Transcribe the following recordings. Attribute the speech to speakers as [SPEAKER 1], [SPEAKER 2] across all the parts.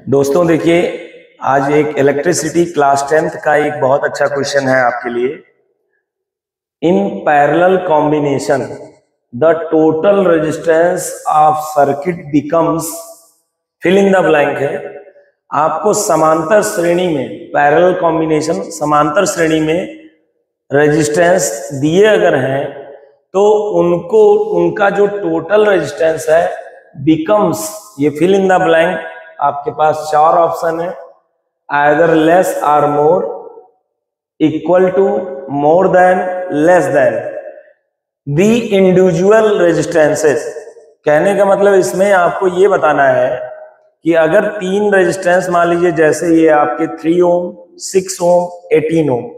[SPEAKER 1] दोस्तों देखिए, आज एक इलेक्ट्रिसिटी क्लास 10th का एक बहुत अच्छा क्वेश्चन है आपके लिए। In parallel combination the total resistance of circuit becomes, fill in the blank है। आपको समांतर श्रेणी में, पैरेलल कॉम्बिनेशन समांतर श्रेणी में रेजिस्टेंस दिए अगर हैं तो उनका जो टोटल रेजिस्टेंस है बिकम्स, ये फिल इन द ब्लैंक आपके पास चार ऑप्शन है, आइदर लेस और more, equal to, more than, less than the individual resistances. कहने का मतलब इसमें आपको ये बताना है कि अगर तीन रेजिस्टेंस मान लीजिए, जैसे ये आपके 3 ओम, 6 ओम, 18 ओम,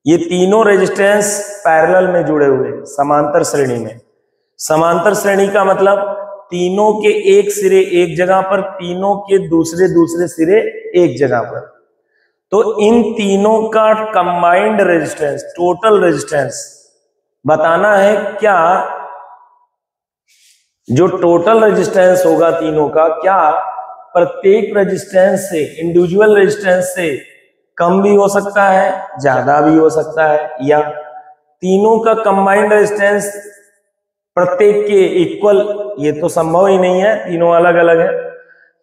[SPEAKER 1] ये तीनों रेजिस्टेंस पैरेलल में जुड़े हुए समांतर श्रेणी में। समांतर श्रेणी का मतलब तीनों के एक सिरे एक जगह पर, तीनों के दूसरे सिरे एक जगह पर। तो इन तीनों का कंबाइंड रेजिस्टेंस, टोटल रेजिस्टेंस बताना है। क्या जो टोटल रेजिस्टेंस होगा तीनों का, क्या प्रत्येक रेजिस्टेंस से, इंडिविजुअल रेजिस्टेंस से कम भी हो सकता है, ज्यादा भी हो सकता है, या तीनों का कंबाइंड रेजिस्टेंस प्रत्येक के इक्वल, ये तो संभव ही नहीं है, तीनों अलग अलग है।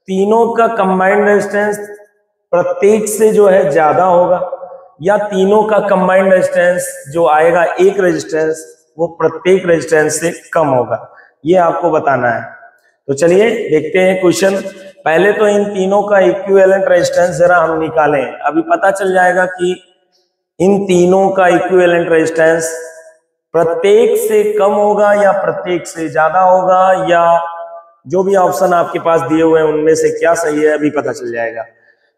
[SPEAKER 1] तीनों का कंबाइंड रेजिस्टेंस प्रत्येक से जो है ज्यादा होगा, या तीनों का कंबाइंड रेजिस्टेंस जो आएगा एक रेजिस्टेंस, वो प्रत्येक रेजिस्टेंस से कम होगा। ये आपको बताना है। तो चलिए देखते हैं क्वेश्चन। पहले तो इन तीनों का इक्विवेलेंट रेजिस्टेंस जरा हम निकालें। अभी पता चल जाएगा कि इन तीनों का इक्विवेलेंट रेजिस्टेंस प्रत्येक से कम होगा या प्रत्येक से ज्यादा होगा, या जो भी ऑप्शन आपके पास दिए हुए हैं उनमें से क्या सही है अभी पता चल जाएगा।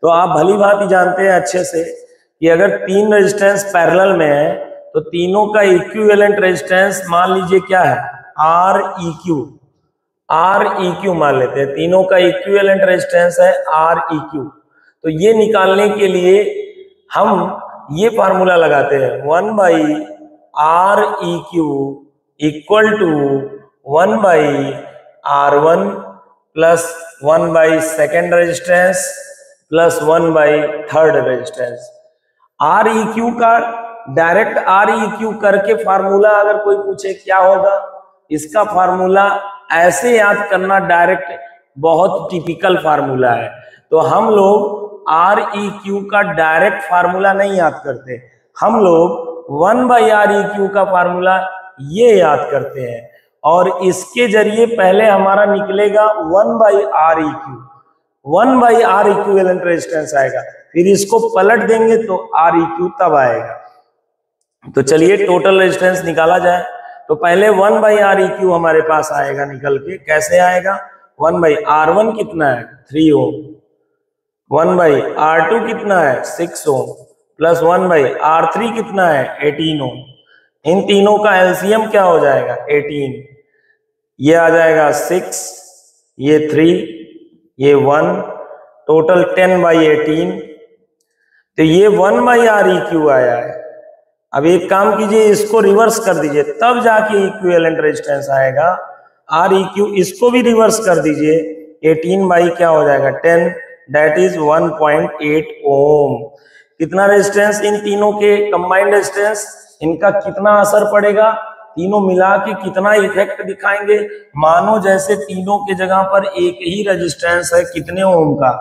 [SPEAKER 1] तो आप भली भांति जानते हैं अच्छे से कि अगर तीन रेजिस्टेंस पैरेलल में है तो तीनों का इक्विवेलेंट रेजिस्टेंस मान लीजिए क्या है, आर ई क्यू मान लेते हैं। तीनों का इक्विवेलेंट रेजिस्टेंस है आर ई क्यू। तो ये निकालने के लिए हम ये फार्मूला लगाते हैं, 1 R E Q equal to 1 R1 plus 1 second resistance plus 1 third resistance. R E Q का डायरेक्ट आर ई क्यू करके फार्मूला अगर कोई पूछे क्या होगा, इसका फार्मूला ऐसे याद करना डायरेक्ट बहुत टिपिकल फार्मूला है। तो हम लोग आर ई क्यू का डायरेक्ट फार्मूला नहीं याद करते, हम लोग 1 आर ई क्यू का फार्मूला ये याद करते हैं, और इसके जरिए पहले हमारा निकलेगा 1 R E Q, 1 R equivalent resistance आएगा, फिर इसको पलट देंगे तो आर ई क्यू तब आएगा। तो चलिए टोटल रेजिस्टेंस निकाला जाए। तो पहले 1 आर ई क्यू हमारे पास आएगा निकल के। कैसे आएगा? 1 R1 कितना है, 3 ओम, 1 R2 कितना है, 6 ओम, प्लस 1 R3 कितना है, 18 ओम। इन तीनों का एलसीएम क्या हो जाएगा, 18। ये आ जाएगा 6, ये 3, ये 1, टोटल 10/18। तो ये 1 आर ई क्यू आया है। अब एक काम कीजिए, इसको रिवर्स कर दीजिए, तब जाके इक्विवेलेंट रेजिस्टेंस आएगा आर ई क्यू। इसको भी रिवर्स कर दीजिए, 18 क्या हो जाएगा, 10, दैट इज 1.8 ओम। कितना रेजिस्टेंस इन तीनों के कंबाइंड रेजिस्टेंस, इनका कितना असर पड़ेगा, तीनों मिला के कितना इफेक्ट दिखाएंगे। मानो जैसे तीनों के जगह पर एक ही रेजिस्टेंस है, कितने ओम का,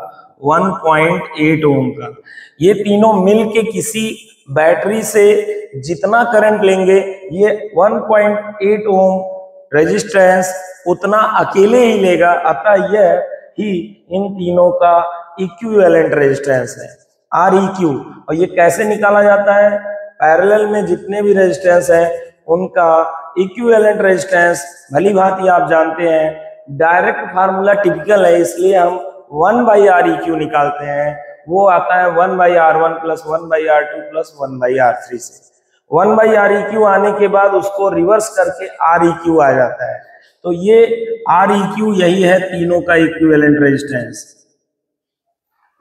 [SPEAKER 1] 1.8 ओम का। ये तीनों मिल के किसी बैटरी से जितना करंट लेंगे, ये 1.8 ओम रेजिस्टेंस उतना अकेले ही लेगा। अतः यह ही इन तीनों का इक्विवेलेंट रेजिस्टेंस है, आर ई क्यू। और ये कैसे निकाला जाता है, पैरेलल में जितने भी रेजिस्टेंस है उनका इक्विवेलेंट रेजिस्टेंस भली भांति आप जानते हैं। डायरेक्ट फार्मूला टिपिकल है, इसलिए हम 1 आर ई क्यू निकालते हैं। वो आता है 1 R1 plus 1 R2 plus 1 R3 से। 1 आर ई क्यू आने के बाद उसको रिवर्स करके आर ई क्यू आ जाता है। तो ये आर ई क्यू यही है तीनों का इक्विवेलेंट रेजिस्टेंस।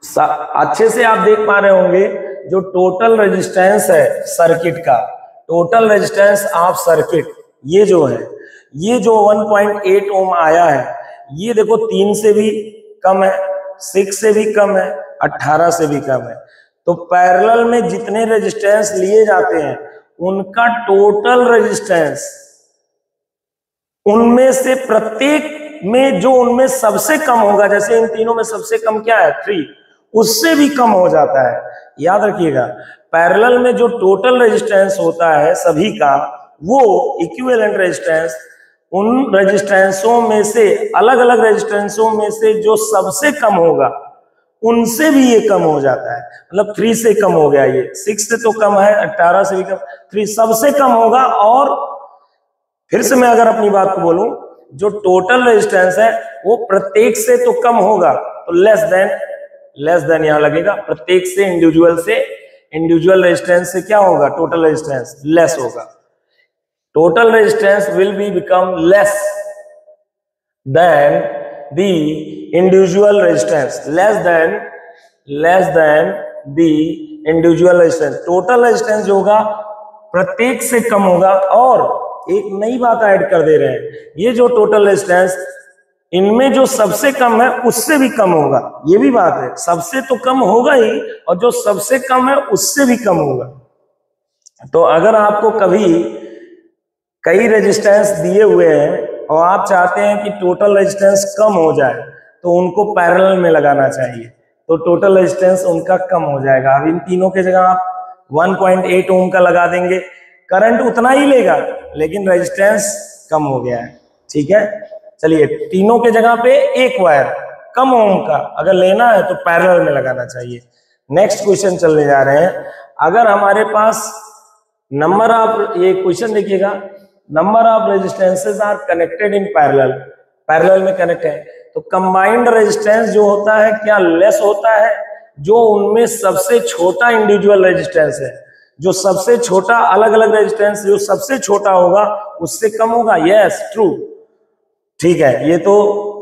[SPEAKER 1] अच्छे से आप देख पा रहे होंगे, जो टोटल रेजिस्टेंस है सर्किट का, टोटल रेजिस्टेंस ऑफ सर्किट, ये जो है, ये जो 1.8 ओम आया है, ये देखो 3 से भी कम है, 6 से भी कम है, 18 से भी कम है। तो पैरेलल में जितने रेजिस्टेंस लिए जाते हैं उनका टोटल रेजिस्टेंस, उनमें से प्रत्येक में जो उनमें सबसे कम होगा, जैसे इन तीनों में सबसे कम क्या है 3, उससे भी कम हो जाता है। याद रखिएगा, पैरेलल में जो टोटल रेजिस्टेंस होता है सभी का, वो इक्विवेलेंट रेजिस्टेंस उन रेजिस्टेंसों में से, अलग अलग रेजिस्टेंसों में से जो सबसे कम होगा उनसे भी ये कम हो जाता है। मतलब 3 से कम हो गया, ये 6 से तो कम है, 18 से भी कम, 3 सबसे कम होगा। और फिर से मैं अगर अपनी बात को बोलूं, जो टोटल रेजिस्टेंस है वो प्रत्येक से तो कम होगा, तो लेस देन यहां लगेगा। प्रत्येक से, इंडिविजुअल रेजिस्टेंस से क्या होगा, टोटल रेजिस्टेंस लेस होगा। Total resistance will be become less than the individual resistance, less than the individual resistance. Total resistance जो होगा प्रत्येक से कम होगा। और एक नई बात ऐड कर दे रहे हैं, ये जो टोटल रेजिस्टेंस, इनमें जो सबसे कम है उससे भी कम होगा। ये भी बात है, सबसे तो कम होगा ही, और जो सबसे कम है उससे भी कम होगा। तो अगर आपको कभी कई रेजिस्टेंस दिए हुए हैं और आप चाहते हैं कि टोटल रेजिस्टेंस कम हो जाए, तो उनको पैरेलल में लगाना चाहिए, तो टोटल रेजिस्टेंस उनका कम हो जाएगा। अब इन तीनों के जगह आप 1.8 ओम का लगा देंगे, करंट उतना ही लेगा लेकिन रेजिस्टेंस कम हो गया है। ठीक है, चलिए तीनों के जगह पे एक वायर कम ओम का अगर लेना है तो पैरेलल में लगाना चाहिए। नेक्स्ट क्वेश्चन चलने जा रहे हैं। अगर हमारे पास नंबर ऑफ, ये क्वेश्चन देखिएगा, number of resistances are connected in parallel में कनेक्ट है, तो कंबाइंड रेजिस्टेंस जो होता है क्या लेस होता है, जो उनमें सबसे छोटा इंडिविजुअल रेजिस्टेंस है, जो सबसे छोटा अलग अलग रेजिस्टेंस जो सबसे छोटा होगा उससे कम होगा। यस ट्रू, ठीक है, ये तो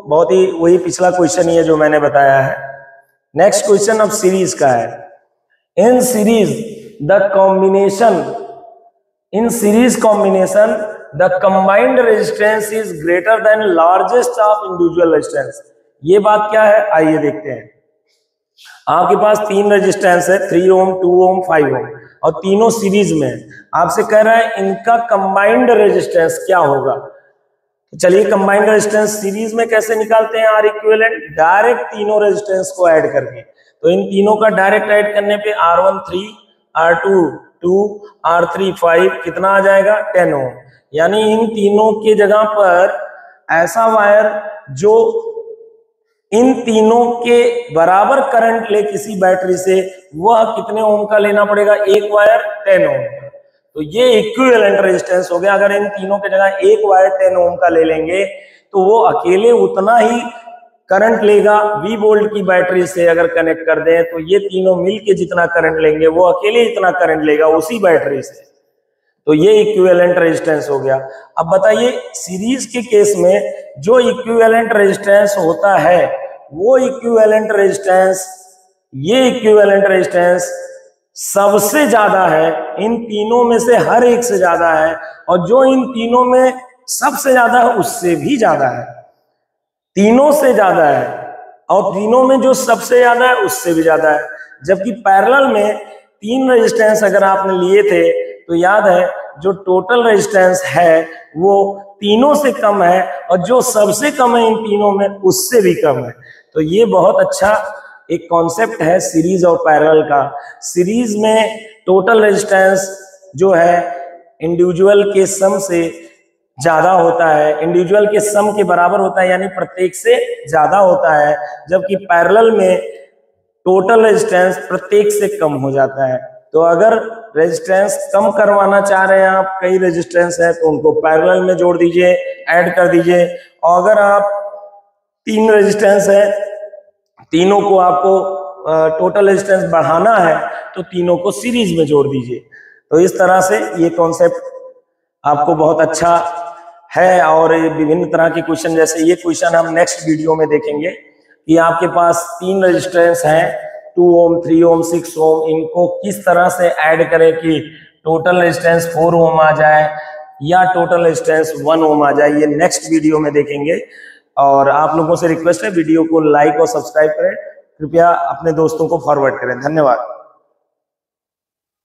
[SPEAKER 1] बहुत ही वही पिछला क्वेश्चन ही है जो मैंने बताया है। नेक्स्ट क्वेश्चन अब सीरीज का है। In series combination the combined resistance is greater than largest of individual resistance. ये बात क्या है, आइए देखते हैं। आपके पास 3 रेजिस्टेंस है, 3 ओम, 2 ओम, 5 ओम, और तीनों सीरीज में। आपसे कह रहा है इनका कंबाइंड रेजिस्टेंस क्या होगा। तो चलिए कंबाइंड रेजिस्टेंस सीरीज में कैसे निकालते हैं, आर इक्विवेलेंट, डायरेक्ट तीनों रेजिस्टेंस को ऐड करके। तो इन तीनों का डायरेक्ट ऐड करने पे R1 3, R2 2, R3 5 कितना आ जाएगा 10 ओम। यानी इन तीनों के जगह पर ऐसा वायर जो इन तीनों के बराबर करंट ले किसी बैटरी से, वह कितने ओम का लेना पड़ेगा, एक वायर 10 ओम का। तो ये इक्विवेलेंट रेजिस्टेंस हो गया। अगर इन तीनों के जगह एक वायर 10 ओम का ले लेंगे तो वो अकेले उतना ही करंट लेगा 20 वोल्ट की बैटरी से अगर कनेक्ट कर दें, तो ये तीनों मिलके जितना करंट लेंगे वो अकेले इतना करंट लेगा उसी बैटरी से। तो ये इक्विवेलेंट रेजिस्टेंस हो गया। अब बताइए सीरीज के केस में जो इक्विवेलेंट रेजिस्टेंस होता है, वो इक्विवेलेंट रेजिस्टेंस, ये इक्विवेलेंट रेजिस्टेंस सबसे ज्यादा है, इन तीनों में से हर एक से ज्यादा है, और जो इन तीनों में सबसे ज्यादा है उससे भी ज्यादा है, तीनों से ज्यादा है, और तीनों में जो सबसे ज्यादा है उससे भी ज्यादा है। जबकि पैरेलल में 3 रेजिस्टेंस अगर आपने लिए थे तो याद है जो टोटल रेजिस्टेंस है वो तीनों से कम है, और जो सबसे कम है इन तीनों में उससे भी कम है। तो ये बहुत अच्छा एक कॉन्सेप्ट है सीरीज और पैरेलल का। सीरीज में टोटल रेजिस्टेंस जो है इंडिविजुअल के सम से ज्यादा होता है, इंडिविजुअल के सम के बराबर होता है, यानी प्रत्येक से ज्यादा होता है। जबकि पैरेलल में टोटल रेजिस्टेंस प्रत्येक से कम हो जाता है। तो अगर रेजिस्टेंस कम करवाना चाह रहे हैं आप, कई रेजिस्टेंस है तो उनको पैरेलल में जोड़ दीजिए, ऐड कर दीजिए। और अगर आप 3 रेजिस्टेंस है, तीनों को आपको टोटल रेजिस्टेंस बढ़ाना है तो तीनों को सीरीज में जोड़ दीजिए। तो इस तरह से ये कॉन्सेप्ट आपको बहुत अच्छा है। और विभिन्न तरह के क्वेश्चन, जैसे ये क्वेश्चन हम नेक्स्ट वीडियो में देखेंगे कि आपके पास 3 रेजिस्टेंस हैं, 2 ओम, 3 ओम, 6 ओम, इनको किस तरह से ऐड करें कि टोटल रेजिस्टेंस 4 ओम आ जाए या टोटल रेजिस्टेंस 1 ओम आ जाए। ये नेक्स्ट वीडियो में देखेंगे। और आप लोगों से रिक्वेस्ट है वीडियो को लाइक और सब्सक्राइब करें, कृपया अपने दोस्तों को फॉरवर्ड करें। धन्यवाद।